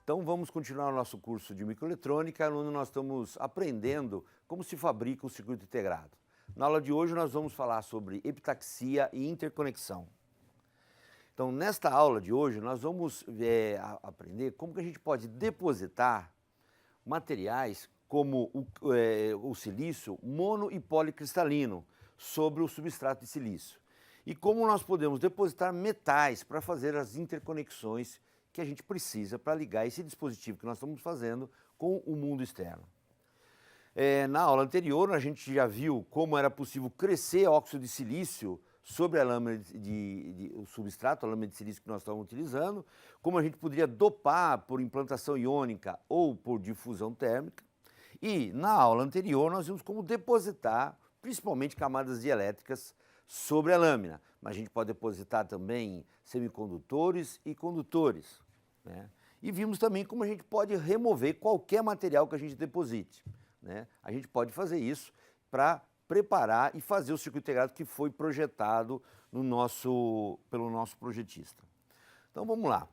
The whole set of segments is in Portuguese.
Então vamos continuar o nosso curso de microeletrônica, onde nós estamos aprendendo como se fabrica um circuito integrado. Na aula de hoje nós vamos falar sobre epitaxia e interconexão. Então nesta aula de hoje nós vamos aprender como que a gente pode depositar materiais como o silício mono e policristalino sobre o substrato de silício. E como nós podemos depositar metais para fazer as interconexões que a gente precisa para ligar esse dispositivo que nós estamos fazendo com o mundo externo. Na aula anterior, a gente já viu como era possível crescer óxido de silício sobre a lâmina o substrato, a lâmina de silício que nós estamos utilizando, como a gente poderia dopar por implantação iônica ou por difusão térmica. E na aula anterior, nós vimos como depositar, principalmente camadas dielétricas, sobre a lâmina, mas a gente pode depositar também semicondutores e condutores, né? E vimos também como a gente pode remover qualquer material que a gente deposite, né? A gente pode fazer isso para preparar e fazer o circuito integrado que foi projetado pelo nosso projetista. Então vamos lá.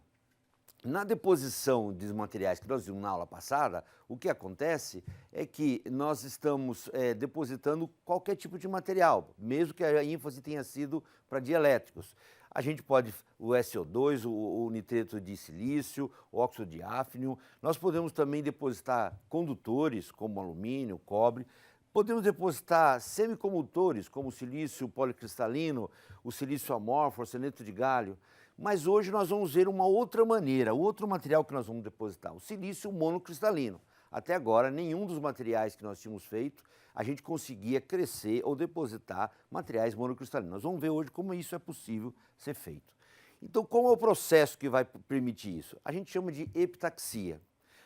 Na deposição dos materiais que nós vimos na aula passada, o que acontece é que nós estamos depositando qualquer tipo de material, mesmo que a ênfase tenha sido para dielétricos. A gente pode, o SO2, o nitreto de silício, o óxido de áfnio, nós podemos também depositar condutores, como alumínio, cobre, podemos depositar semicondutores, como o silício policristalino, o silício amorfo, o arseneto de galho. Mas hoje nós vamos ver uma outra maneira, outro material que nós vamos depositar, o silício monocristalino. Até agora, nenhum dos materiais que nós tínhamos feito, a gente conseguia crescer ou depositar materiais monocristalinos. Nós vamos ver hoje como isso é possível ser feito. Então, qual é o processo que vai permitir isso? A gente chama de epitaxia.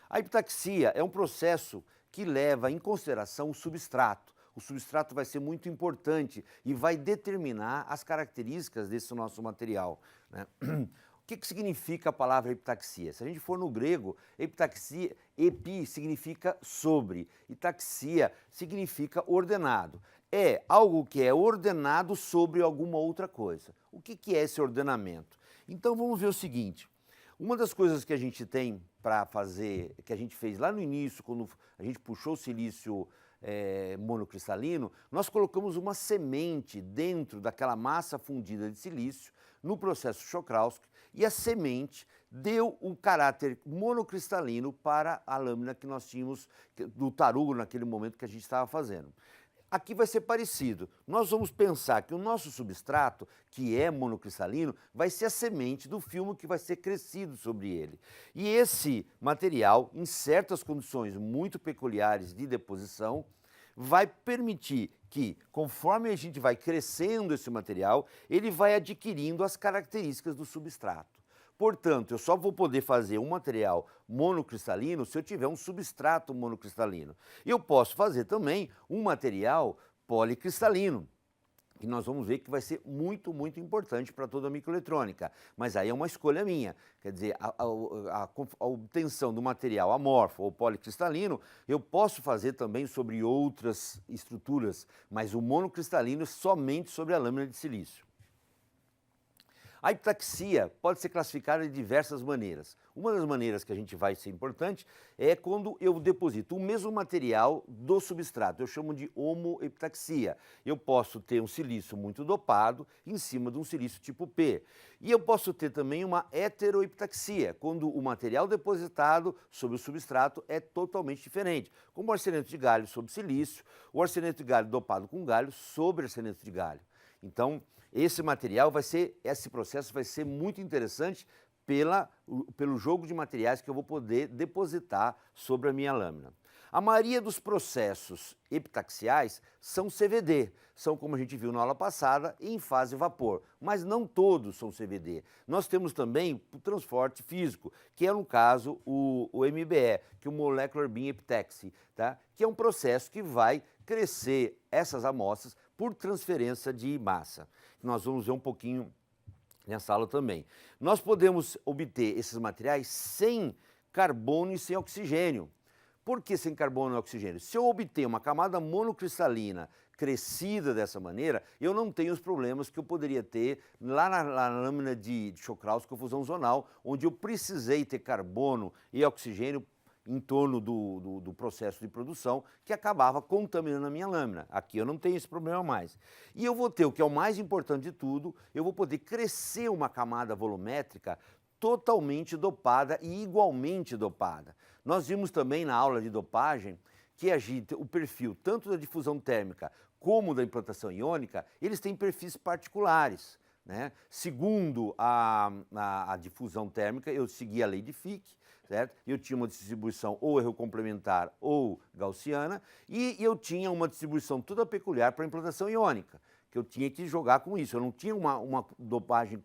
A epitaxia é um processo que leva em consideração o substrato. O substrato vai ser muito importante e vai determinar as características desse nosso material, né? O que significa a palavra epitaxia? Se a gente for no grego, epitaxia, epi significa sobre, e taxia significa ordenado. É algo que é ordenado sobre alguma outra coisa. O que é esse ordenamento? Então vamos ver o seguinte. Uma das coisas que a gente tem para fazer, que a gente fez lá no início, quando a gente puxou o silício monocristalino, nós colocamos uma semente dentro daquela massa fundida de silício no processo Czochralski e a semente deu um caráter monocristalino para a lâmina que nós tínhamos do tarugo naquele momento que a gente estava fazendo. Aqui vai ser parecido. Nós vamos pensar que o nosso substrato, que é monocristalino, vai ser a semente do filme que vai ser crescido sobre ele. E esse material, em certas condições muito peculiares de deposição, vai permitir que, conforme a gente vai crescendo esse material, ele vai adquirindo as características do substrato. Portanto, eu só vou poder fazer um material monocristalino se eu tiver um substrato monocristalino. E eu posso fazer também um material policristalino, que nós vamos ver que vai ser muito, muito importante para toda a microeletrônica. Mas aí é uma escolha minha. Quer dizer, a obtenção do material amorfo ou policristalino, eu posso fazer também sobre outras estruturas, mas o monocristalino é somente sobre a lâmina de silício. A epitaxia pode ser classificada de diversas maneiras. Uma das maneiras que a gente vai ser importante é quando eu deposito o mesmo material do substrato. Eu chamo de homoepitaxia. Eu posso ter um silício muito dopado em cima de um silício tipo P. E eu posso ter também uma heteroepitaxia, quando o material depositado sobre o substrato é totalmente diferente, como o arseneto de galho sobre silício, o arseneto de galho dopado com galho sobre arseneto de galho. Então, esse processo vai ser muito interessante pelo jogo de materiais que eu vou poder depositar sobre a minha lâmina. A maioria dos processos epitaxiais são CVD, são como a gente viu na aula passada, em fase vapor, mas não todos são CVD. Nós temos também o transporte físico, que é no caso o MBE, que é o Molecular Beam Epitaxy, tá? Que é um processo que vai crescer essas amostras por transferência de massa. Nós vamos ver um pouquinho nessa aula também. Nós podemos obter esses materiais sem carbono e sem oxigênio. Por que sem carbono e oxigênio? Se eu obter uma camada monocristalina crescida dessa maneira, eu não tenho os problemas que eu poderia ter lá na lâmina de Czochralski ou fusão zonal, onde eu precisei ter carbono e oxigênio em torno do processo de produção, que acabava contaminando a minha lâmina. Aqui eu não tenho esse problema mais. E eu vou ter, o que é o mais importante de tudo, eu vou poder crescer uma camada volumétrica totalmente dopada e igualmente dopada. Nós vimos também na aula de dopagem que o perfil tanto da difusão térmica como da implantação iônica, eles têm perfis particulares, né? Segundo a difusão térmica, eu segui a lei de Fick, certo? Eu tinha uma distribuição ou erro complementar ou gaussiana, e eu tinha uma distribuição toda peculiar para a implantação iônica, que eu tinha que jogar com isso, eu não tinha uma dopagem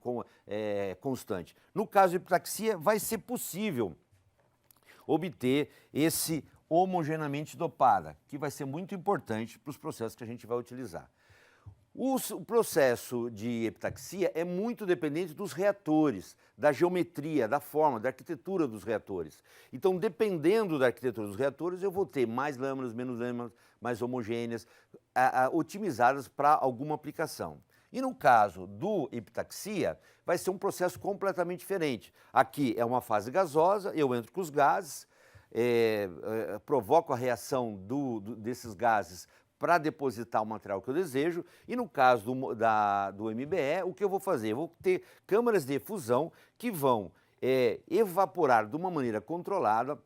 constante. No caso de epitaxia, vai ser possível obter esse homogeneamente dopada, que vai ser muito importante para os processos que a gente vai utilizar. O processo de epitaxia é muito dependente dos reatores, da geometria, da forma, da arquitetura dos reatores. Então, dependendo da arquitetura dos reatores, eu vou ter mais lâminas, menos lâminas, mais homogêneas, otimizadas para alguma aplicação. E no caso do epitaxia, vai ser um processo completamente diferente. Aqui é uma fase gasosa, eu entro com os gases, provoco a reação desses gases para depositar o material que eu desejo, e no caso do MBE, o que eu vou fazer? Eu vou ter câmaras de efusão que vão evaporar de uma maneira controlada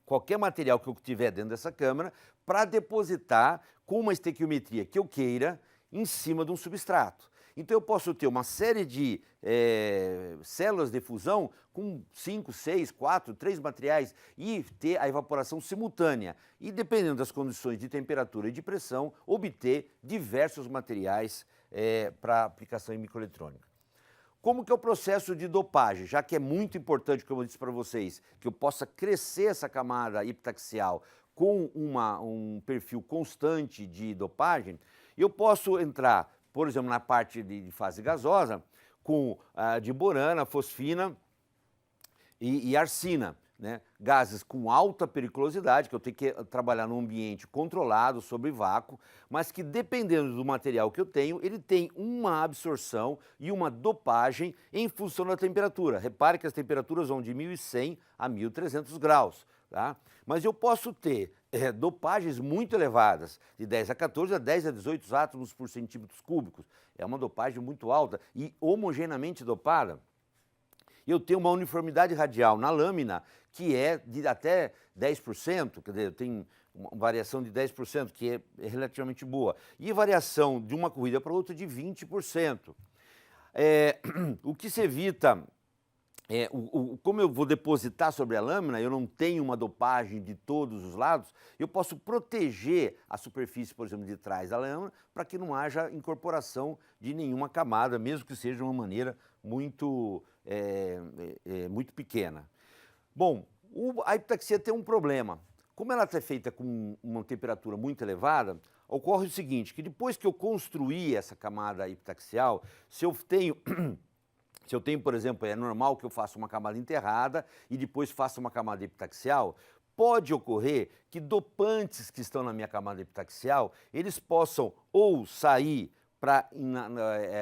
qualquer material que eu tiver dentro dessa câmara para depositar com uma estequiometria que eu queira em cima de um substrato. Então eu posso ter uma série de células de fusão com 5, 6, 4, 3 materiais e ter a evaporação simultânea. E dependendo das condições de temperatura e de pressão, obter diversos materiais para aplicação em microeletrônica. Como que é o processo de dopagem? Já que é muito importante, como eu disse para vocês, que eu possa crescer essa camada epitaxial com um perfil constante de dopagem, eu posso entrar, por exemplo, na parte de fase gasosa, com diborana, fosfina e arsina, né? Gases com alta periculosidade, que eu tenho que trabalhar num ambiente controlado, sob vácuo, mas que dependendo do material que eu tenho, ele tem uma absorção e uma dopagem em função da temperatura. Repare que as temperaturas vão de 1.100 a 1.300 graus. Tá? Mas eu posso ter dopagens muito elevadas, de 10 a 14 a 10 a 18 átomos por centímetros cúbicos. É uma dopagem muito alta e homogeneamente dopada. Eu tenho uma uniformidade radial na lâmina que é de até 10%, quer dizer, eu tenho uma variação de 10%, que é relativamente boa, e variação de uma corrida para outra de 20%. O que se evita, como eu vou depositar sobre a lâmina, eu não tenho uma dopagem de todos os lados, eu posso proteger a superfície, por exemplo, de trás da lâmina, para que não haja incorporação de nenhuma camada, mesmo que seja de uma maneira muito pequena. Bom, a epitaxia tem um problema. Como ela é feita com uma temperatura muito elevada, ocorre o seguinte, que depois que eu construí essa camada epitaxial, se eu tenho, por exemplo, é normal que eu faça uma camada enterrada e depois faça uma camada epitaxial, pode ocorrer que dopantes que estão na minha camada epitaxial, eles possam ou sair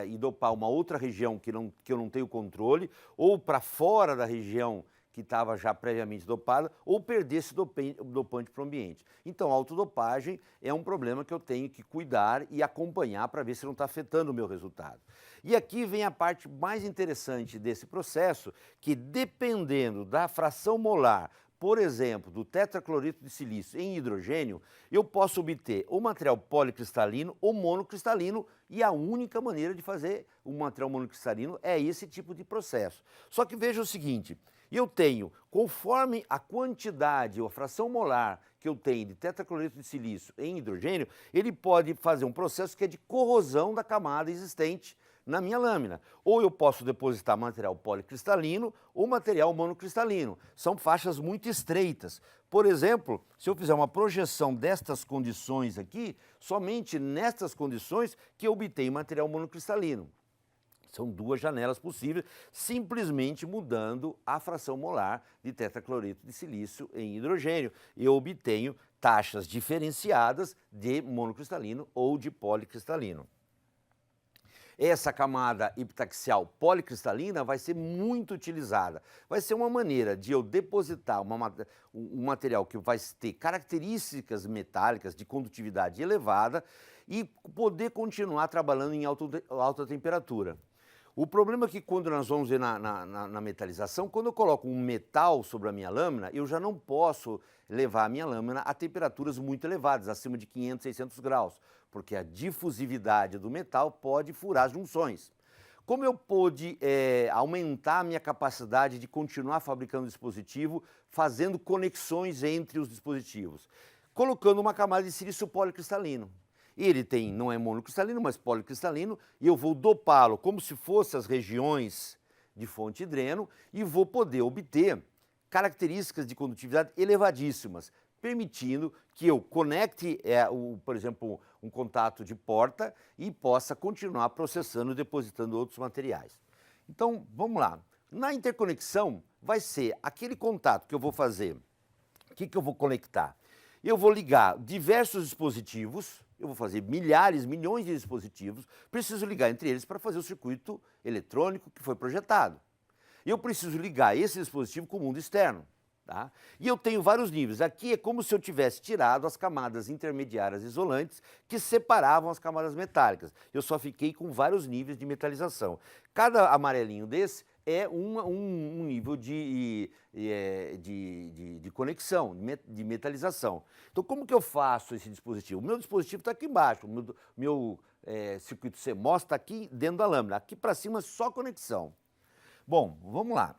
e dopar uma outra região que eu não tenho controle, ou para fora da região que estava já previamente dopada, ou perder esse dopante para o ambiente. Então, a autodopagem é um problema que eu tenho que cuidar e acompanhar para ver se não está afetando o meu resultado. E aqui vem a parte mais interessante desse processo, que dependendo da fração molar, por exemplo, do tetracloreto de silício em hidrogênio, eu posso obter o material policristalino ou monocristalino, e a única maneira de fazer o material monocristalino é esse tipo de processo. Só que veja o seguinte, eu tenho, conforme a quantidade ou a fração molar que eu tenho de tetracloreto de silício em hidrogênio, ele pode fazer um processo que é de corrosão da camada existente na minha lâmina. Ou eu posso depositar material policristalino ou material monocristalino. São faixas muito estreitas. Por exemplo, se eu fizer uma projeção destas condições aqui, somente nestas condições que eu obtenho material monocristalino. São duas janelas possíveis, simplesmente mudando a fração molar de tetracloreto de silício em hidrogênio. Eu obtenho taxas diferenciadas de monocristalino ou de policristalino. Essa camada epitaxial policristalina vai ser muito utilizada. Vai ser uma maneira de eu depositar um material que vai ter características metálicas de condutividade elevada e poder continuar trabalhando em alta temperatura. O problema é que quando nós vamos ver na metalização, quando eu coloco um metal sobre a minha lâmina, eu já não posso levar a minha lâmina a temperaturas muito elevadas, acima de 500, 600 graus, porque a difusividade do metal pode furar as junções. Como eu pude aumentar a minha capacidade de continuar fabricando o dispositivo, fazendo conexões entre os dispositivos? Colocando uma camada de silício policristalino. Ele não é monocristalino, mas policristalino, e eu vou dopá-lo como se fossem as regiões de fonte de dreno e vou poder obter características de condutividade elevadíssimas, permitindo que eu conecte, por exemplo, um contato de porta e possa continuar processando e depositando outros materiais. Então, vamos lá. Na interconexão, vai ser aquele contato que eu vou fazer. O que eu vou conectar? Eu vou ligar diversos dispositivos, eu vou fazer milhares, milhões de dispositivos, preciso ligar entre eles para fazer o circuito eletrônico que foi projetado. Eu preciso ligar esse dispositivo com o mundo externo. Tá? E eu tenho vários níveis. Aqui é como se eu tivesse tirado as camadas intermediárias isolantes que separavam as camadas metálicas. Eu só fiquei com vários níveis de metalização. Cada amarelinho desse é um nível de conexão, de metalização. Então, como que eu faço esse dispositivo? O meu dispositivo está aqui embaixo, o meu circuito CMOS está aqui dentro da lâmina. Aqui para cima é só conexão. Bom, vamos lá.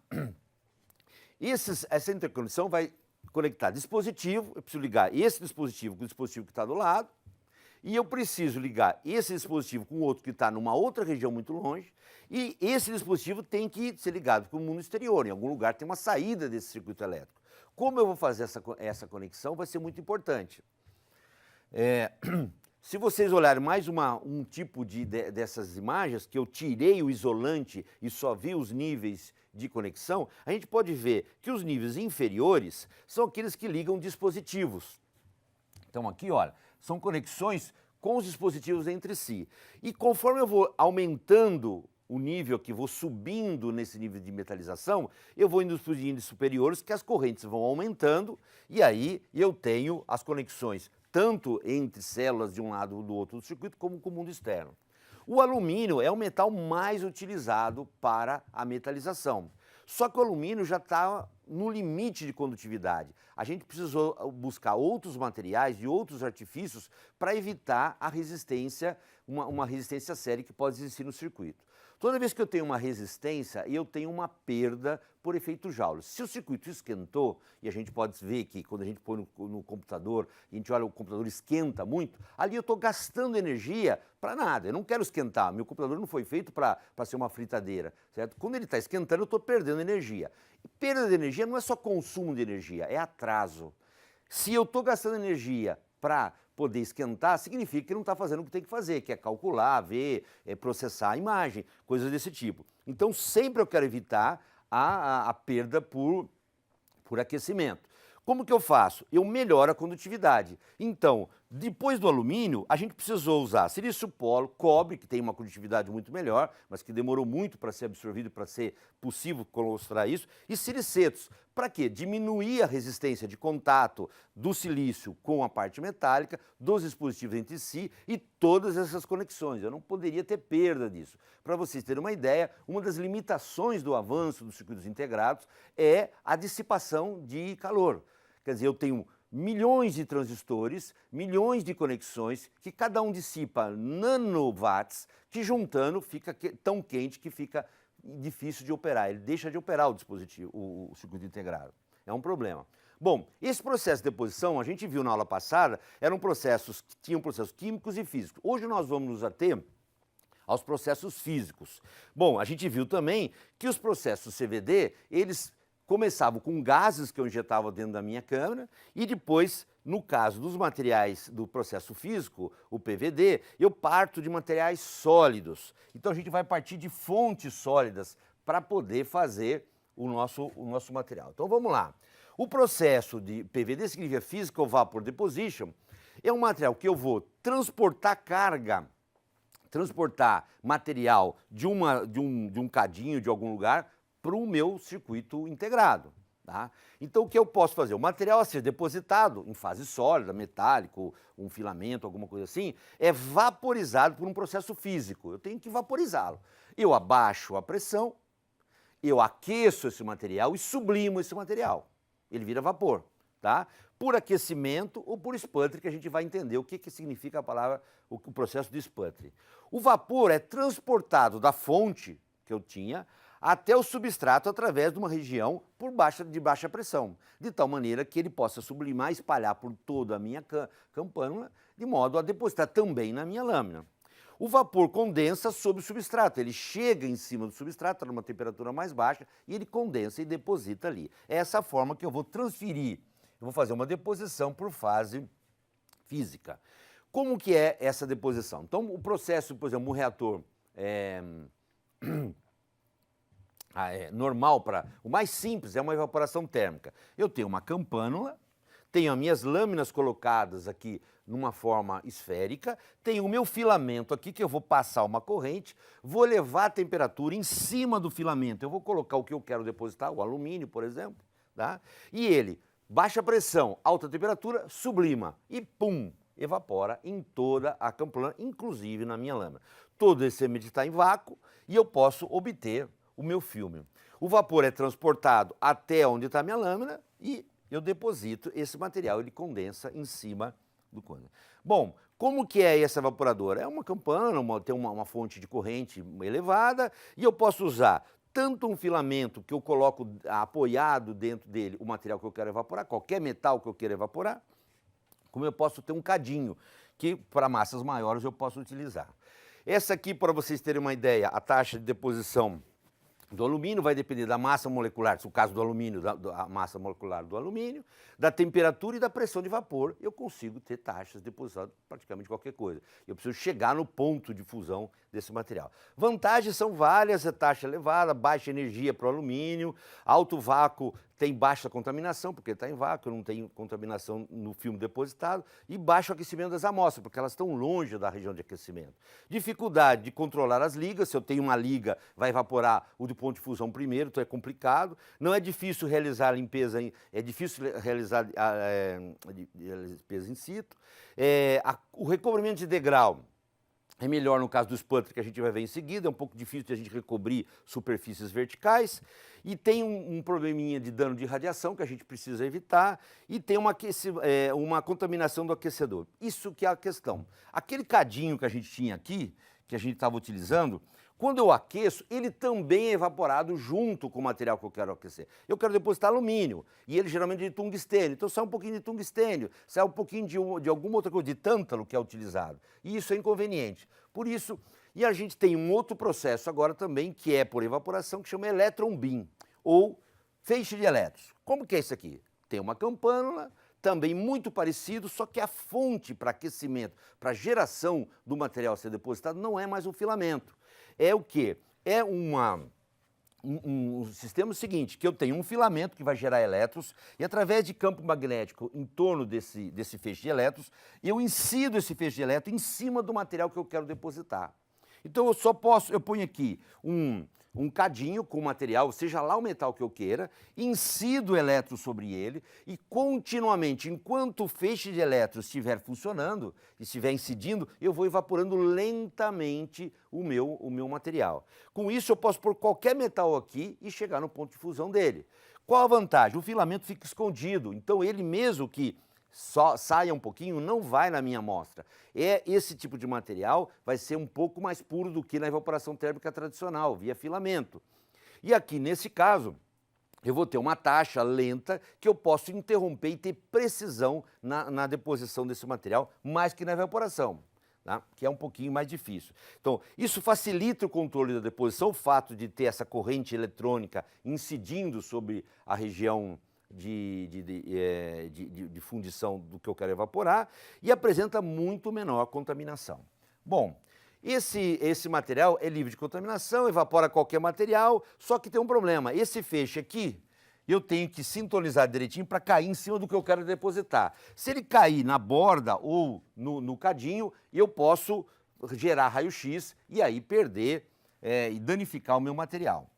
Essa interconexão vai conectar dispositivo, eu preciso ligar esse dispositivo com o dispositivo que está do lado, e eu preciso ligar esse dispositivo com outro que está numa outra região muito longe, e esse dispositivo tem que ser ligado para o mundo exterior, em algum lugar tem uma saída desse circuito elétrico. Como eu vou fazer essa conexão vai ser muito importante. Se vocês olharem mais um tipo dessas imagens, que eu tirei o isolante e só vi os níveis de conexão, a gente pode ver que os níveis inferiores são aqueles que ligam dispositivos. Então aqui, olha, são conexões com os dispositivos entre si. E conforme eu vou aumentando o nível aqui, vou subindo nesse nível de metalização, eu vou indo para os níveis superiores, que as correntes vão aumentando, e aí eu tenho as conexões tanto entre células de um lado ou do outro do circuito, como com o mundo externo. O alumínio é o metal mais utilizado para a metalização. Só que o alumínio já está no limite de condutividade. A gente precisou buscar outros materiais e outros artifícios para evitar a resistência, uma resistência séria que pode existir no circuito. Toda vez que eu tenho uma resistência, eu tenho uma perda por efeito Joule. Se o circuito esquentou, e a gente pode ver que quando a gente põe no computador, e a gente olha o computador esquenta muito, ali eu estou gastando energia para nada. Eu não quero esquentar, meu computador não foi feito para ser uma fritadeira, certo? Quando ele está esquentando, eu estou perdendo energia. E perda de energia não é só consumo de energia, é atraso. Se eu estou gastando energia para poder esquentar, significa que não está fazendo o que tem que fazer, que é calcular, ver, processar a imagem, coisas desse tipo. Então, sempre eu quero evitar a perda por aquecimento. Como que eu faço? Eu melhoro a condutividade. Então, depois do alumínio, a gente precisou usar silício polo, cobre, que tem uma condutividade muito melhor, mas que demorou muito para ser absorvido, para ser possível claustrar isso, e silicetos. Para quê? Diminuir a resistência de contato do silício com a parte metálica, dos dispositivos entre si e todas essas conexões. Eu não poderia ter perda disso. Para vocês terem uma ideia, uma das limitações do avanço dos circuitos integrados é a dissipação de calor. Quer dizer, eu tenho milhões de transistores, milhões de conexões, que cada um dissipa nanowatts, que juntando fica tão quente que fica difícil de operar. Ele deixa de operar o dispositivo, o circuito integrado. É um problema. Bom, esse processo de deposição, a gente viu na aula passada, eram processos que tinham processos químicos e físicos. Hoje nós vamos nos ater aos processos físicos. Bom, a gente viu também que os processos CVD, eles Começava com gases que eu injetava dentro da minha câmara e depois, no caso dos materiais do processo físico, o PVD, eu parto de materiais sólidos. Então a gente vai partir de fontes sólidas para poder fazer o nosso material. Então vamos lá. O processo de PVD significa Physical Vapor Deposition, é um material que eu vou transportar carga, transportar material de um cadinho de algum lugar para o meu circuito integrado. Tá? Então o que eu posso fazer? O material a ser depositado em fase sólida, metálico, um filamento, alguma coisa assim, é vaporizado por um processo físico. Eu tenho que vaporizá-lo. Eu abaixo a pressão, eu aqueço esse material e sublimo esse material. Ele vira vapor. Tá? Por aquecimento ou por sputtering, que a gente vai entender o que significa a palavra, o processo de sputtering. O vapor é transportado da fonte que eu tinha até o substrato através de uma região de baixa pressão, de tal maneira que ele possa sublimar e espalhar por toda a minha campânula, de modo a depositar também na minha lâmina. O vapor condensa sobre o substrato, ele chega em cima do substrato, numa temperatura mais baixa, e ele condensa e deposita ali. É essa forma que eu vou transferir, eu vou fazer uma deposição por fase física. Como que é essa deposição? Então, o processo, por exemplo, um reator normal, o mais simples é uma evaporação térmica. Eu tenho uma campânula, tenho as minhas lâminas colocadas aqui numa forma esférica, tenho o meu filamento aqui que eu vou passar uma corrente, vou levar a temperatura em cima do filamento, eu vou colocar o que eu quero depositar, o alumínio, por exemplo, tá? E ele, baixa pressão, alta temperatura, sublima e pum, evapora em toda a campânula, inclusive na minha lâmina. Todo esse ambiente está em vácuo e eu posso obter o meu filme. O vapor é transportado até onde está a minha lâmina e eu deposito esse material, ele condensa em cima do coisa. Bom, como que é essa evaporadora? É uma campana, tem uma fonte de corrente elevada e eu posso usar tanto um filamento que eu coloco apoiado dentro dele o material que eu quero evaporar, qualquer metal que eu queira evaporar, como eu posso ter um cadinho que para massas maiores eu posso utilizar. Essa aqui, para vocês terem uma ideia, a taxa de deposição do alumínio vai depender da massa molecular, no caso do alumínio, da massa molecular do alumínio, da temperatura e da pressão de vapor, eu consigo ter taxas de deposição de praticamente qualquer coisa. Eu preciso chegar no ponto de fusão desse material. Vantagens são várias, a taxa elevada, baixa energia para o alumínio, alto vácuo tem baixa contaminação, porque está em vácuo, não tem contaminação no filme depositado, e baixo aquecimento das amostras, porque elas estão longe da região de aquecimento. Dificuldade de controlar as ligas, se eu tenho uma liga, vai evaporar o de ponto de fusão primeiro, então é complicado. Não é difícil realizar a limpeza, é difícil realizar a limpeza in situ. O recobrimento de degrau é melhor no caso do sputter, que a gente vai ver em seguida, é um pouco difícil de a gente recobrir superfícies verticais, e tem um probleminha de dano de radiação que a gente precisa evitar, e tem uma contaminação do aquecedor. Isso que é a questão. Aquele cadinho que a gente tinha aqui, que a gente estava utilizando, quando eu aqueço, ele também é evaporado junto com o material que eu quero aquecer. Eu quero depositar alumínio, e ele geralmente é de tungstênio, então sai um pouquinho de tungstênio, sai um pouquinho de alguma outra coisa, de tântalo que é utilizado. E isso é inconveniente. Por isso, e a gente tem um outro processo agora também, que é por evaporação, que chama electron beam, ou feixe de elétrons. Como que é isso aqui? Tem uma campânula, também muito parecido, só que a fonte para aquecimento, para geração do material a ser depositado, não é mais um filamento. É o quê? É um sistema seguinte, que eu tenho um filamento que vai gerar elétrons e através de campo magnético em torno desse feixe de elétrons, eu incido esse feixe de elétrons em cima do material que eu quero depositar. Então eu ponho aqui um cadinho com o material, seja lá o metal que eu queira, incido elétrons sobre ele e continuamente, enquanto o feixe de elétrons estiver funcionando, estiver incidindo, eu vou evaporando lentamente o meu material. Com isso eu posso pôr qualquer metal aqui e chegar no ponto de fusão dele. Qual a vantagem? O filamento fica escondido, então ele mesmo que só saia um pouquinho, não vai na minha amostra. Esse tipo de material vai ser um pouco mais puro do que na evaporação térmica tradicional, via filamento. E aqui, nesse caso, eu vou ter uma taxa lenta que eu posso interromper e ter precisão na deposição desse material, mais que na evaporação. tá? Que é um pouquinho mais difícil. Então, isso facilita o controle da deposição, o fato de ter essa corrente eletrônica incidindo sobre a região de fundição do que eu quero evaporar e apresenta muito menor contaminação. Bom, esse material é livre de contaminação, evapora qualquer material, só que tem um problema. Esse feixe aqui, eu tenho que sintonizar direitinho para cair em cima do que eu quero depositar. Se ele cair na borda ou no cadinho, eu posso gerar raio-x e aí perder e danificar o meu material.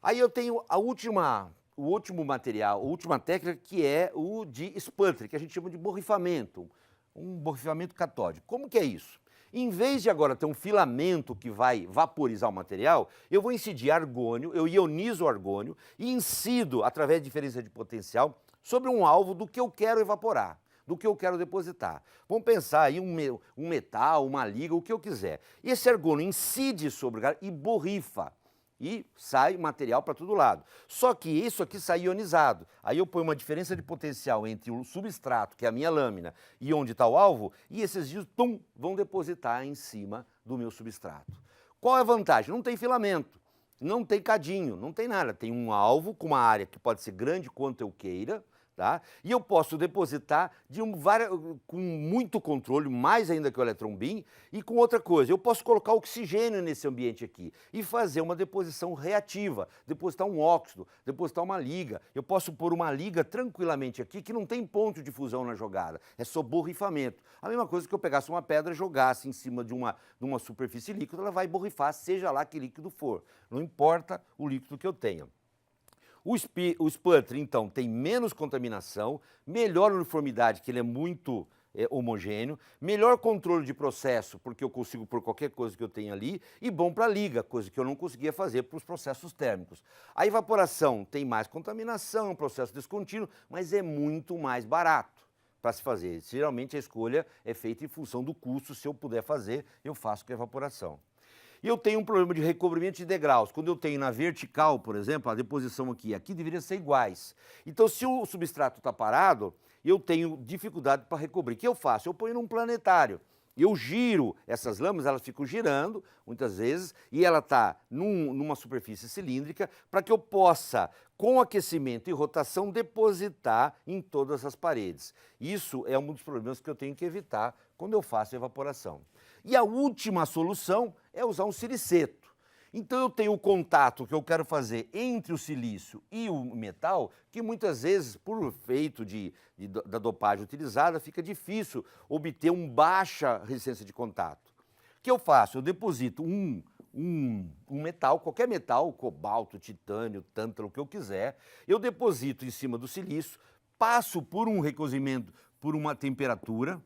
Aí eu tenho o último material, a última técnica, que é o de sputtering, que a gente chama de borrifamento, um borrifamento catódico. Como que é isso? Em vez de agora ter um filamento que vai vaporizar o material, eu vou incidir argônio, eu ionizo o argônio e incido, através de diferença de potencial, sobre um alvo do que eu quero evaporar, do que eu quero depositar. Vamos pensar aí um metal, uma liga, o que eu quiser. E esse argônio incide sobre o cara e borrifa. E sai material para todo lado. Só que isso aqui sai ionizado. Aí eu ponho uma diferença de potencial entre o substrato, que é a minha lâmina, e onde está o alvo, e esses rios, tum, vão depositar em cima do meu substrato. Qual é a vantagem? Não tem filamento, não tem cadinho, não tem nada. Tem um alvo com uma área que pode ser grande quanto eu queira, tá? E eu posso depositar com muito controle, mais ainda que o electron beam, e com outra coisa, eu posso colocar oxigênio nesse ambiente aqui e fazer uma deposição reativa, depositar um óxido, depositar uma liga. Eu posso pôr uma liga tranquilamente aqui que não tem ponto de fusão na jogada, é só borrifamento. A mesma coisa que eu pegasse uma pedra e jogasse em cima de uma superfície líquida, ela vai borrifar, seja lá que líquido for, não importa o líquido que eu tenha. O sputtering, então, tem menos contaminação, melhor uniformidade, que ele é muito homogêneo, melhor controle de processo, porque eu consigo pôr qualquer coisa que eu tenha ali, e bom para liga, coisa que eu não conseguia fazer para os processos térmicos. A evaporação tem mais contaminação, processo descontínuo, mas é muito mais barato para se fazer. Geralmente a escolha é feita em função do custo. Se eu puder fazer, eu faço com a evaporação. E eu tenho um problema de recobrimento de degraus. Quando eu tenho na vertical, por exemplo, a deposição aqui deveria ser iguais. Então, se o substrato está parado, eu tenho dificuldade para recobrir. O que eu faço? Eu ponho num planetário. Eu giro essas lâminas, elas ficam girando, muitas vezes, e ela está numa superfície cilíndrica, para que eu possa, com aquecimento e rotação, depositar em todas as paredes. Isso é um dos problemas que eu tenho que evitar quando eu faço evaporação. E a última solução é usar um siliceto. Então eu tenho o contato que eu quero fazer entre o silício e o metal, que muitas vezes, por efeito da dopagem utilizada, fica difícil obter uma baixa resistência de contato. O que eu faço? Eu deposito um metal, qualquer metal, cobalto, titânio, tântalo, o que eu quiser, eu deposito em cima do silício, passo por um recozimento, por uma temperatura,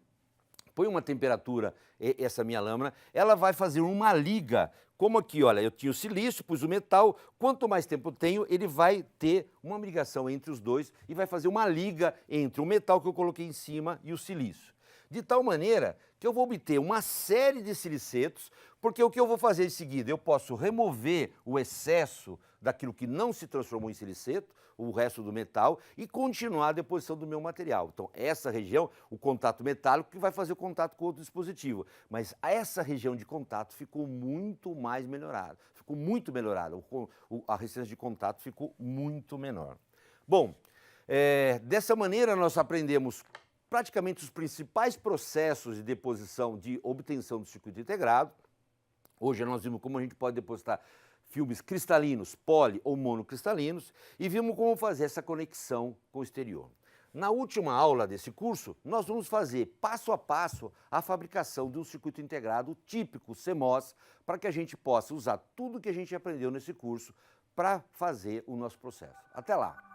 põe uma temperatura, essa minha lâmina, ela vai fazer uma liga, como aqui, olha, eu tinha o silício, pus o metal, quanto mais tempo eu tenho, ele vai ter uma ligação entre os dois e vai fazer uma liga entre o metal que eu coloquei em cima e o silício. De tal maneira que eu vou obter uma série de silicetos, porque o que eu vou fazer em seguida? Eu posso remover o excesso daquilo que não se transformou em siliceto, o resto do metal, e continuar a deposição do meu material. Então, essa região, o contato metálico, que vai fazer o contato com outro dispositivo. Mas essa região de contato ficou muito mais melhorada. Ficou muito melhorada. A resistência de contato ficou muito menor. Bom, dessa maneira nós aprendemos praticamente os principais processos de deposição, de obtenção do circuito integrado. Hoje nós vimos como a gente pode depositar filmes cristalinos, poli ou monocristalinos, e vimos como fazer essa conexão com o exterior. Na última aula desse curso, nós vamos fazer passo a passo a fabricação de um circuito integrado típico CMOS, para que a gente possa usar tudo que a gente aprendeu nesse curso para fazer o nosso processo. Até lá!